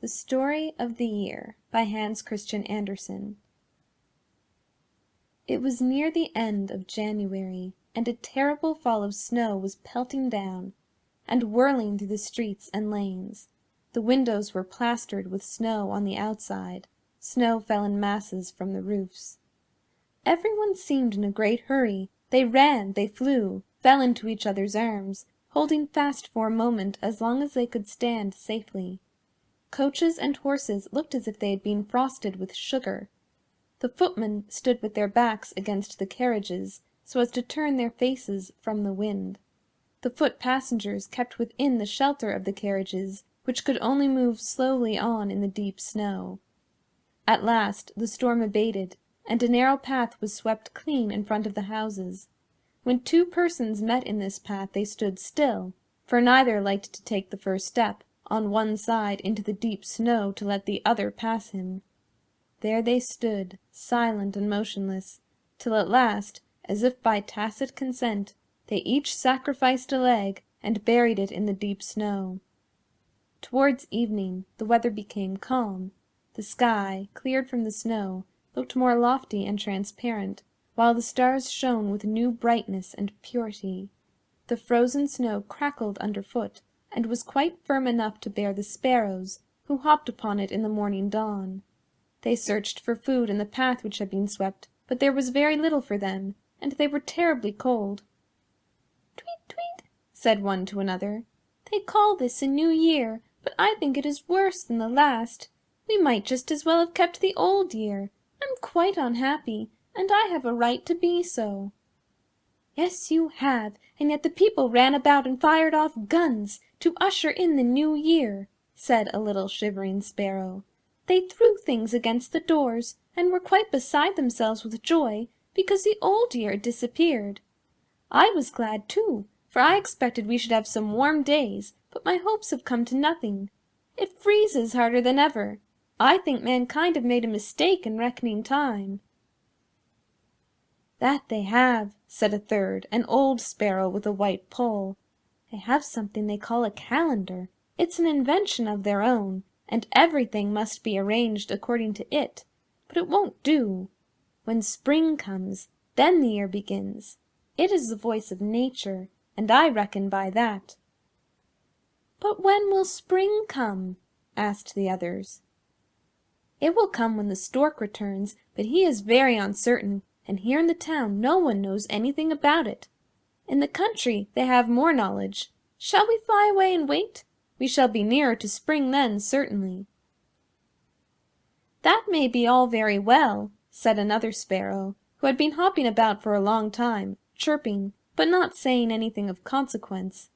The Story of the Year by Hans Christian Andersen. It was near the end of January, and a terrible fall of snow was pelting down and whirling through the streets and lanes. The windows were plastered with snow on the outside. Snow fell in masses from the roofs. Everyone seemed in a great hurry. They ran, they flew, fell into each other's arms, holding fast for a moment as long as they could stand safely. Coaches and horses looked as if they had been frosted with sugar. The footmen stood with their backs against the carriages, so as to turn their faces from the wind. The foot passengers kept within the shelter of the carriages, which could only move slowly on in the deep snow. At last the storm abated, and a narrow path was swept clean in front of the houses. When two persons met in this path they stood still, for neither liked to take the first step on one side into the deep snow to let the other pass him. There they stood, silent and motionless, till at last, as if by tacit consent, they each sacrificed a leg and buried it in the deep snow. Towards evening the weather became calm. The sky, cleared from the snow, looked more lofty and transparent, while the stars shone with new brightness and purity. The frozen snow crackled underfoot, and was quite firm enough to bear the sparrows, who hopped upon it in the morning dawn. They searched for food in the path which had been swept, but there was very little for them, and they were terribly cold. "Tweet, tweet," said one to another. "They call this a new year, but I think it is worse than the last. We might just as well have kept the old year. I'm quite unhappy, and I have a right to be so." "Yes, you have, and yet the people ran about and fired off guns to usher in the new year," said a little shivering sparrow. "They threw things against the doors, and were quite beside themselves with joy because the old year had disappeared. I was glad too, for I expected we should have some warm days, but my hopes have come to nothing. It freezes harder than ever. I think mankind have made a mistake in reckoning time." "That they have," said a third, an old sparrow with a white poll. "They have something they call a calendar. It's an invention of their own, and everything must be arranged according to it. But it won't do. When spring comes, then the year begins. It is the voice of nature, and I reckon by that." "But when will spring come?" asked the others. "It will come when the stork returns, but he is very uncertain, and here in the town no one knows anything about it. In the country they have more knowledge. Shall we fly away and wait? We shall be nearer to spring then, certainly." "That may be all very well," said another sparrow, who had been hopping about for a long time, chirping, but not saying anything of consequence.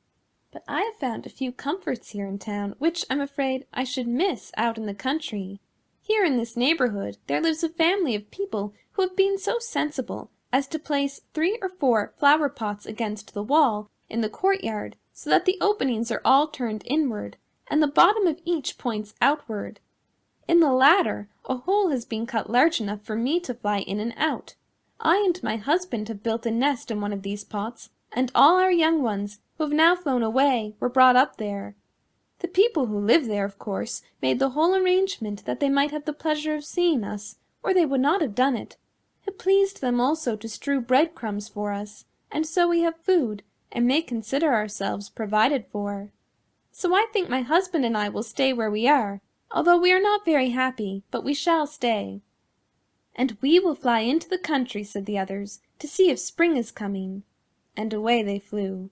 "But I have found a few comforts here in town which I'm afraid I should miss out in the country. Here in this neighborhood there lives a family of people who have been so sensible as to place 3 or 4 flower pots against the wall in the courtyard, so that the openings are all turned inward, and the bottom of each points outward. In the latter a hole has been cut large enough for me to fly in and out. I and my husband have built a nest in one of these pots, and all our young ones, who have now flown away, were brought up there. The people who live there, of course, made the whole arrangement that they might have the pleasure of seeing us, or they would not have done it. It pleased them also to strew breadcrumbs for us, and so we have food, and may consider ourselves provided for. So I think my husband and I will stay where we are, although we are not very happy, but we shall stay." "And we will fly into the country," said the others, "to see if spring is coming." And away they flew.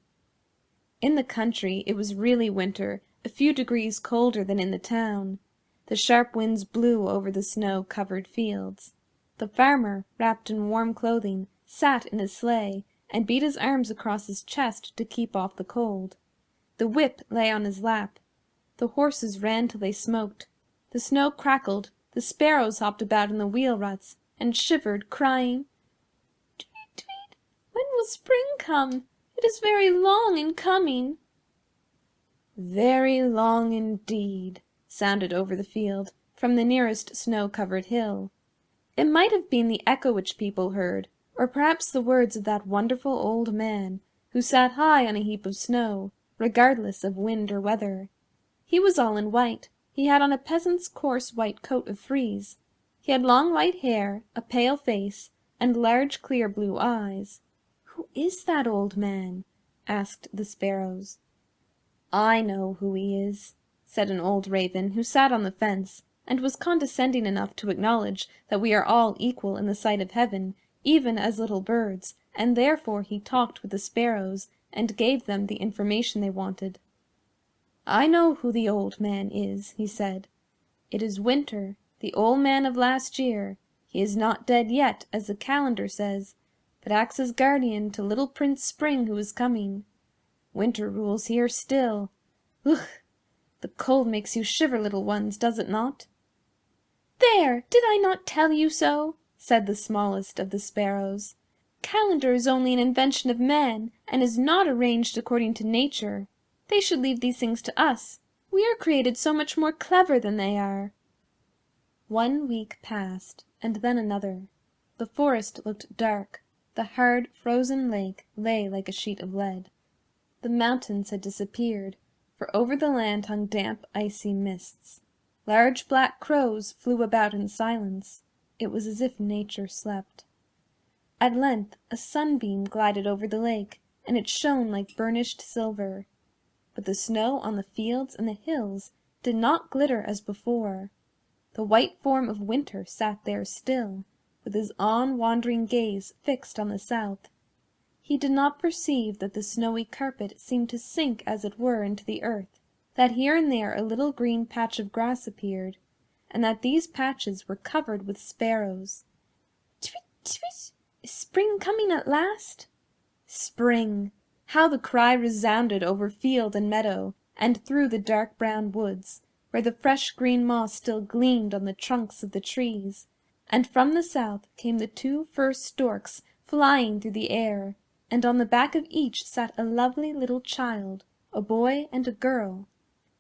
In the country it was really winter, a few degrees colder than in the town. The sharp winds blew over the snow-covered fields. The farmer, wrapped in warm clothing, sat in his sleigh, and beat his arms across his chest to keep off the cold. The whip lay on his lap. The horses ran till they smoked. The snow crackled, the sparrows hopped about in the wheel ruts, and shivered, crying, "Tweet, tweet, when will spring come? It is very long in coming." "Very long indeed," sounded over the field, from the nearest snow-covered hill. It might have been the echo which people heard, or perhaps the words of that wonderful old man, who sat high on a heap of snow, regardless of wind or weather. He was all in white, He had on a peasant's coarse white coat of frieze. He had long white hair, a pale face, and large clear blue eyes. "Who is that old man?" asked the sparrows. "I know who he is," said an old raven who sat on the fence, and was condescending enough to acknowledge that we are all equal in the sight of heaven, even as little birds, and therefore he talked with the sparrows and gave them the information they wanted. "I know who the old man is," he said. "It is Winter, the old man of last year. He is not dead yet, as the calendar says, but acts as guardian to little Prince Spring who is coming. Winter rules here still. Ugh! The cold makes you shiver, little ones, does it not?" "There! Did I not tell you so?" said the smallest of the sparrows. "Calendar is only an invention of man, and is not arranged according to nature. They should leave these things to us. We are created so much more clever than they are." 1 week passed, and then another. The forest looked dark. The hard, frozen lake lay like a sheet of lead. The mountains had disappeared, for over the land hung damp, icy mists. Large black crows flew about in silence. It was as if nature slept. At length a sunbeam glided over the lake, and it shone like burnished silver. But the snow on the fields and the hills did not glitter as before. The white form of Winter sat there still, with his on-wandering gaze fixed on the south. He did not perceive that the snowy carpet seemed to sink as it were into the earth, that here and there a little green patch of grass appeared, and that these patches were covered with sparrows. "Twit, twit! Is spring coming at last?" Spring! How the cry resounded over field and meadow, and through the dark brown woods, where the fresh green moss still gleamed on the trunks of the trees, and from the south came the 2 first storks flying through the air, and on the back of each sat a lovely little child, a boy and a girl.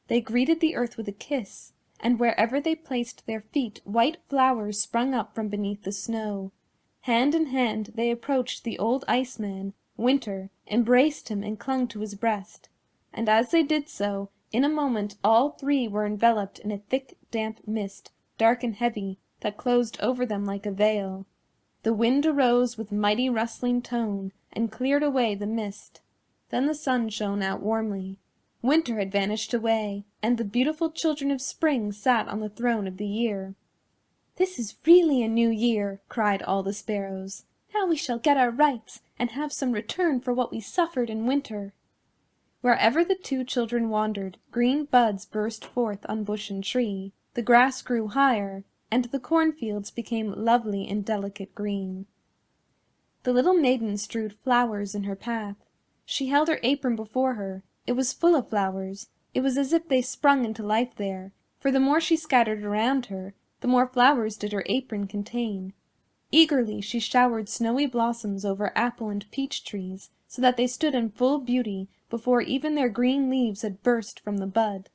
They greeted the earth with a kiss, and wherever they placed their feet white flowers sprung up from beneath the snow. Hand in hand they approached the old iceman, Winter, embraced him and clung to his breast, and as they did so, in a moment all 3 were enveloped in a thick damp mist, dark and heavy, that closed over them like a veil. The wind arose with mighty rustling tone, and cleared away the mist. Then the sun shone out warmly. Winter had vanished away, and the beautiful children of Spring sat on the throne of the year. "This is really a new year," cried all the sparrows. "Now we shall get our rights, and have some return for what we suffered in winter." Wherever the 2 children wandered, green buds burst forth on bush and tree, the grass grew higher, and the cornfields became lovely and delicate green. The little maiden strewed flowers in her path. She held her apron before her. It was full of flowers. It was as if they sprung into life there, for the more she scattered around her, the more flowers did her apron contain. Eagerly she showered snowy blossoms over apple and peach trees, so that they stood in full beauty before even their green leaves had burst from the bud.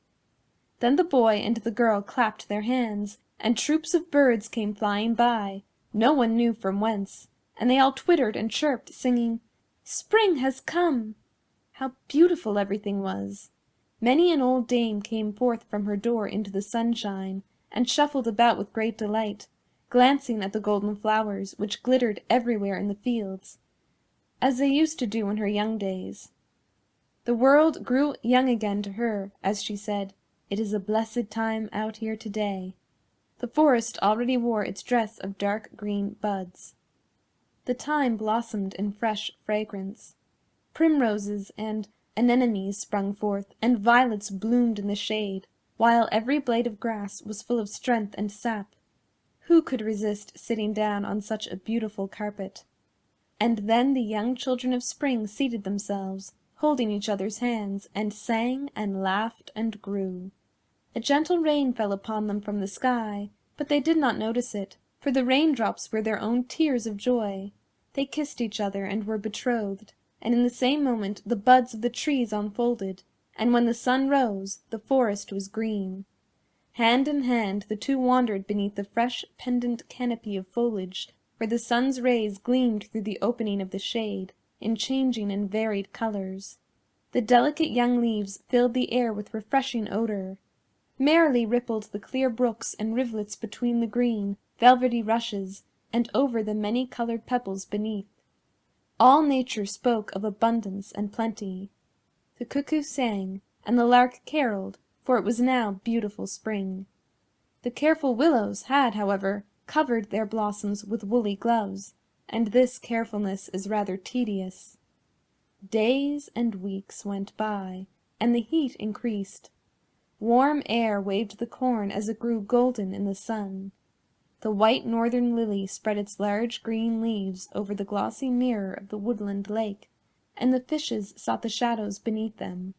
Then the boy and the girl clapped their hands, and troops of birds came flying by, no one knew from whence, and they all twittered and chirped, singing, "Spring has come!" How beautiful everything was! Many an old dame came forth from her door into the sunshine, and shuffled about with great delight, glancing at the golden flowers which glittered everywhere in the fields, as they used to do in her young days. The world grew young again to her, as she said, "It is a blessed time out here today." The forest already wore its dress of dark green buds. The thyme blossomed in fresh fragrance. Primroses and anemones sprung forth, and violets bloomed in the shade, while every blade of grass was full of strength and sap. Who could resist sitting down on such a beautiful carpet? And then the young children of Spring seated themselves, holding each other's hands, and sang and laughed and grew. A gentle rain fell upon them from the sky, but they did not notice it, for the raindrops were their own tears of joy. They kissed each other and were betrothed, and in the same moment the buds of the trees unfolded, and when the sun rose, the forest was green. Hand in hand the 2 wandered beneath the fresh pendant canopy of foliage, where the sun's rays gleamed through the opening of the shade, in changing and varied colors. The delicate young leaves filled the air with refreshing odor. Merrily rippled the clear brooks and rivulets between the green, velvety rushes, and over the many-colored pebbles beneath. All nature spoke of abundance and plenty. The cuckoo sang, and the lark caroled, for it was now beautiful spring. The careful willows had, however, covered their blossoms with woolly gloves, and this carefulness is rather tedious. Days and weeks went by, and the heat increased. Warm air waved the corn as it grew golden in the sun. The white northern lily spread its large green leaves over the glossy mirror of the woodland lake, and the fishes sought the shadows beneath them.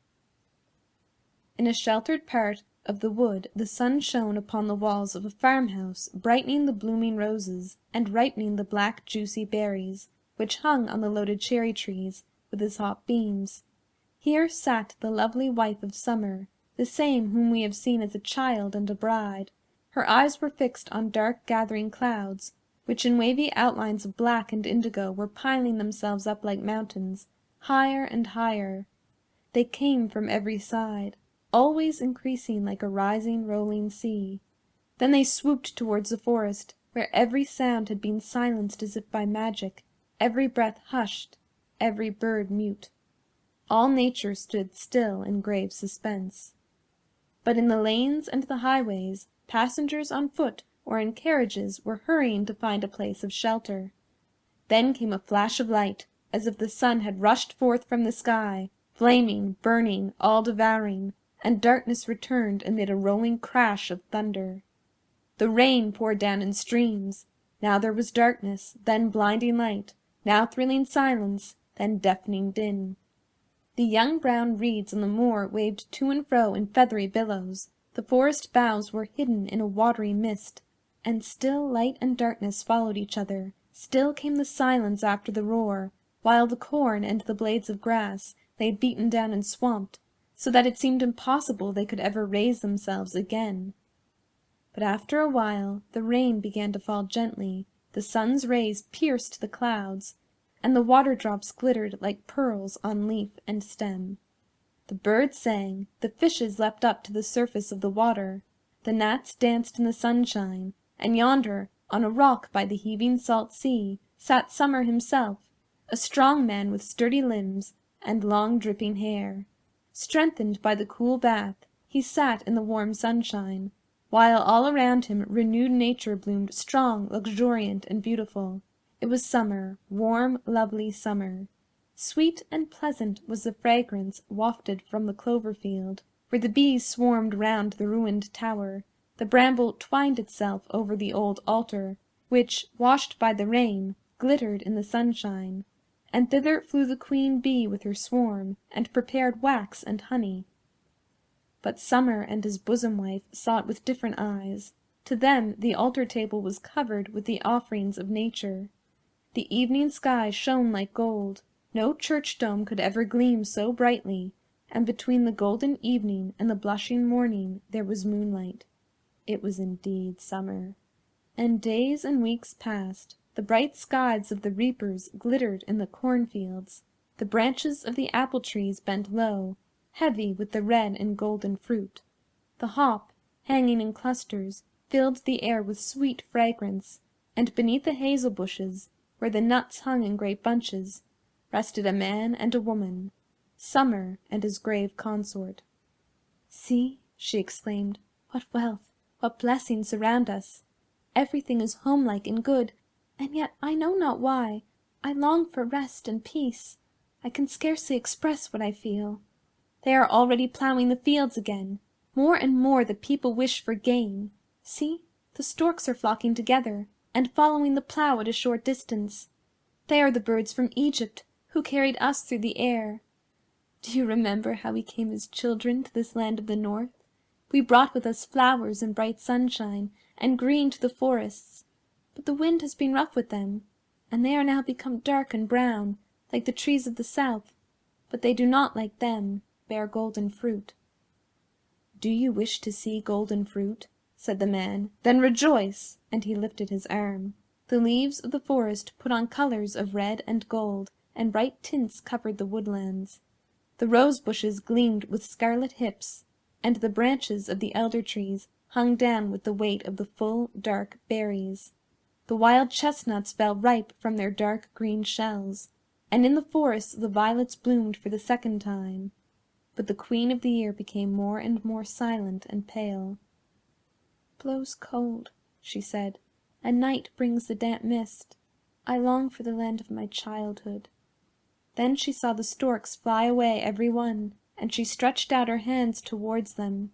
In a sheltered part of the wood the sun shone upon the walls of a farmhouse, brightening the blooming roses and ripening the black juicy berries, which hung on the loaded cherry trees, with his hot beams. Here sat the lovely wife of summer, the same whom we have seen as a child and a bride. Her eyes were fixed on dark gathering clouds, which in wavy outlines of black and indigo were piling themselves up like mountains, higher and higher. They came from every side, always increasing like a rising, rolling sea. Then they swooped towards the forest, where every sound had been silenced as if by magic, every breath hushed, every bird mute. All nature stood still in grave suspense. But in the lanes and the highways, passengers on foot or in carriages were hurrying to find a place of shelter. Then came a flash of light, as if the sun had rushed forth from the sky, flaming, burning, all-devouring, and darkness returned amid a rolling crash of thunder. The rain poured down in streams. Now there was darkness, then blinding light, now thrilling silence, then deafening din. The young brown reeds on the moor waved to and fro in feathery billows. The forest boughs were hidden in a watery mist, and still light and darkness followed each other. Still came the silence after the roar, while the corn and the blades of grass lay beaten down and swamped, so that it seemed impossible they could ever raise themselves again. But after a while the rain began to fall gently, the sun's rays pierced the clouds, and the water drops glittered like pearls on leaf and stem. The birds sang, the fishes leapt up to the surface of the water, the gnats danced in the sunshine, and yonder, on a rock by the heaving salt sea, sat Summer himself, a strong man with sturdy limbs and long dripping hair. Strengthened by the cool bath, he sat in the warm sunshine, while all around him renewed nature bloomed strong, luxuriant, and beautiful. It was summer, warm, lovely summer. Sweet and pleasant was the fragrance wafted from the clover field, where the bees swarmed round the ruined tower. The bramble twined itself over the old altar, which, washed by the rain, glittered in the sunshine, and thither flew the queen bee with her swarm, and prepared wax and honey. But Summer and his bosom wife saw it with different eyes. To them the altar table was covered with the offerings of nature. The evening sky shone like gold. No church dome could ever gleam so brightly, and between the golden evening and the blushing morning there was moonlight. It was indeed summer. And days and weeks passed. The bright scythes of the reapers glittered in the cornfields. The branches of the apple trees bent low, heavy with the red and golden fruit. The hop, hanging in clusters, filled the air with sweet fragrance, and beneath the hazel bushes, where the nuts hung in great bunches, rested a man and a woman, Summer and his grave consort. "See," she exclaimed, "what wealth, what blessings surround us! Everything is homelike and good, and yet I know not why. I long for rest and peace. I can scarcely express what I feel. They are already ploughing the fields again. More and more the people wish for gain. See, the storks are flocking together, and following the plough at a short distance. They are the birds from Egypt, who carried us through the air. Do you remember how we came as children to this land of the north? We brought with us flowers and bright sunshine, and green to the forests. But the wind has been rough with them, and they are now become dark and brown, like the trees of the south, but they do not, like them, bear golden fruit." "Do you wish to see golden fruit?" said the man. "Then rejoice!" and he lifted his arm. The leaves of the forest put on colors of red and gold, and bright tints covered the woodlands. The rose bushes gleamed with scarlet hips. and the branches of the elder trees hung down with the weight of the full, dark berries. The wild chestnuts fell ripe from their dark green shells, and in the forest the violets bloomed for the second time. But the Queen of the Year became more and more silent and pale. "Blows cold," she said, "and night brings the damp mist. I long for the land of my childhood." Then she saw the storks fly away every one, and she stretched out her hands towards them.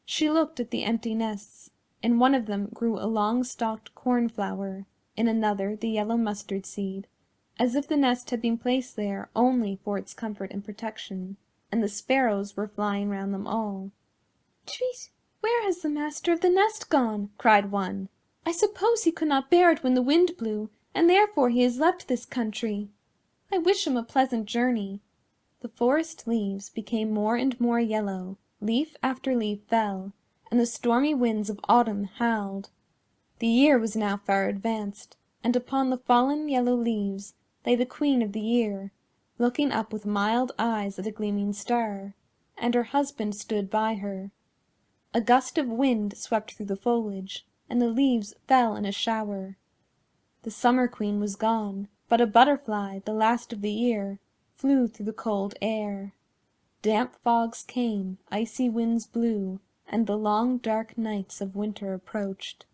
She looked at the empty nests. In one of them grew a long-stalked cornflower, in another the yellow mustard seed, as if the nest had been placed there only for its comfort and protection, and the sparrows were flying round them all. "Treat, where has the master of the nest gone?" cried one. "I suppose he could not bear it when the wind blew, and therefore he has left this country. I wish him a pleasant journey." The forest leaves became more and more yellow, leaf after leaf fell, and the stormy winds of autumn howled. The year was now far advanced, and upon the fallen yellow leaves lay the Queen of the Year, looking up with mild eyes at a gleaming star, and her husband stood by her. A gust of wind swept through the foliage, and the leaves fell in a shower. The Summer Queen was gone, but a butterfly, the last of the year, flew through the cold air. Damp fogs came, icy winds blew, and the long dark nights of winter approached.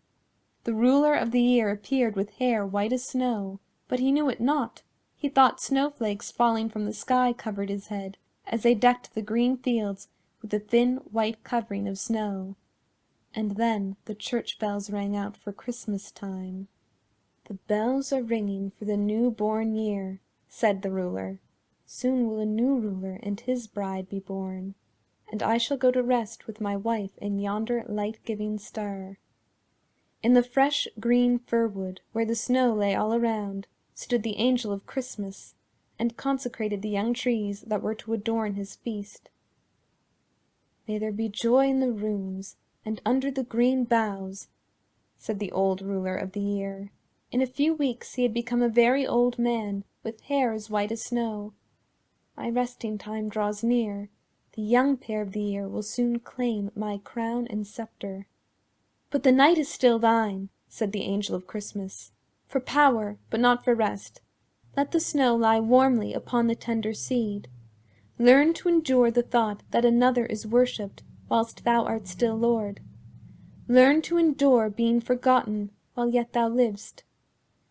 The ruler of the year appeared with hair white as snow, but he knew it not. He thought snowflakes falling from the sky covered his head, as they decked the green fields with a thin white covering of snow. And then the church bells rang out for Christmas time. "The bells are ringing for the new-born year," said the ruler. "Soon will a new ruler and his bride be born, and I shall go to rest with my wife in yonder light-giving star." In the fresh green fir-wood, where the snow lay all around, stood the angel of Christmas, and consecrated the young trees that were to adorn his feast. "May there be joy in the rooms, and under the green boughs," said the old ruler of the year. In a few weeks he had become a very old man, with hair as white as snow. "My resting time draws near. The young pair of the year will soon claim my crown and scepter." "But the night is still thine," said the angel of Christmas, "for power, but not for rest. Let the snow lie warmly upon the tender seed. Learn to endure the thought that another is worshipped whilst thou art still Lord. Learn to endure being forgotten while yet thou livest.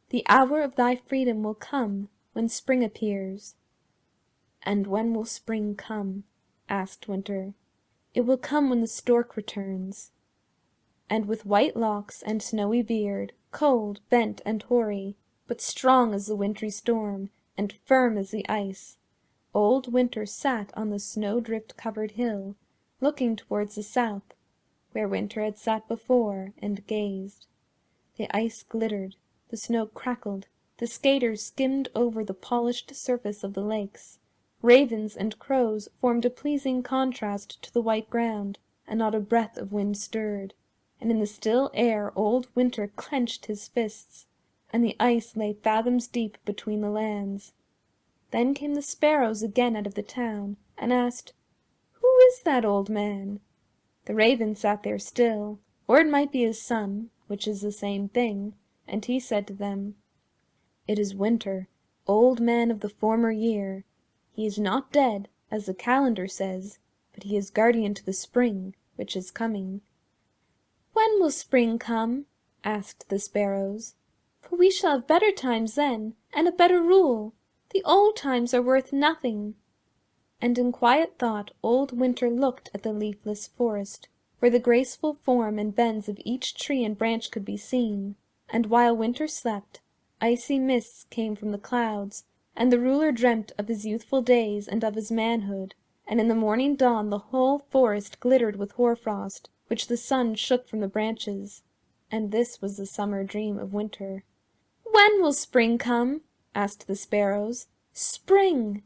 The hour of thy freedom will come when spring appears." "And when will spring come?" asked Winter. "It will come when the stork returns." And with white locks and snowy beard, cold, bent, and hoary, but strong as the wintry storm, and firm as the ice, old Winter sat on the snowdrift-covered hill, looking towards the south, where Winter had sat before, and gazed. The ice glittered, the snow crackled, the skaters skimmed over the polished surface of the lakes. Ravens and crows formed a pleasing contrast to the white ground, and not a breath of wind stirred. And in the still air old Winter clenched his fists, and the ice lay fathoms deep between the lands. Then came the sparrows again out of the town, and asked, "Who is that old man?" The raven sat there still, or it might be his son, which is the same thing, and he said to them, "It is Winter, old man of the former year. He is not dead, as the calendar says, but he is guardian to the spring, which is coming." "When will spring come?" asked the sparrows. "For we shall have better times then, and a better rule. The old times are worth nothing." And in quiet thought old Winter looked at the leafless forest, where the graceful form and bends of each tree and branch could be seen. And while Winter slept, icy mists came from the clouds, and the ruler dreamt of his youthful days and of his manhood, and in the morning dawn the whole forest glittered with hoarfrost, which the sun shook from the branches. And this was the summer dream of Winter. "When will spring come?" asked the sparrows. "Spring!"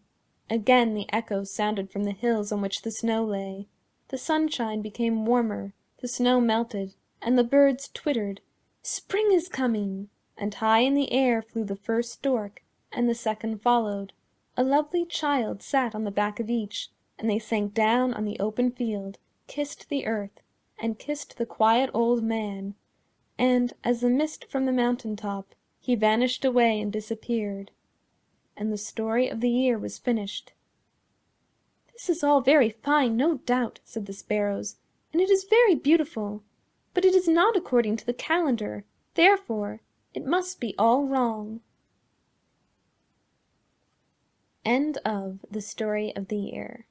Again the echoes sounded from the hills on which the snow lay. The sunshine became warmer, the snow melted, and the birds twittered, "Spring is coming!" And high in the air flew the first stork, and the second followed. A lovely child sat on the back of each, and they sank down on the open field, kissed the earth, and kissed the quiet old man, and, as the mist from the mountain top, he vanished away and disappeared. And the story of the year was finished. "This is all very fine, no doubt," said the sparrows, "and it is very beautiful, but it is not according to the calendar, therefore it must be all wrong." End of The Story of the Year.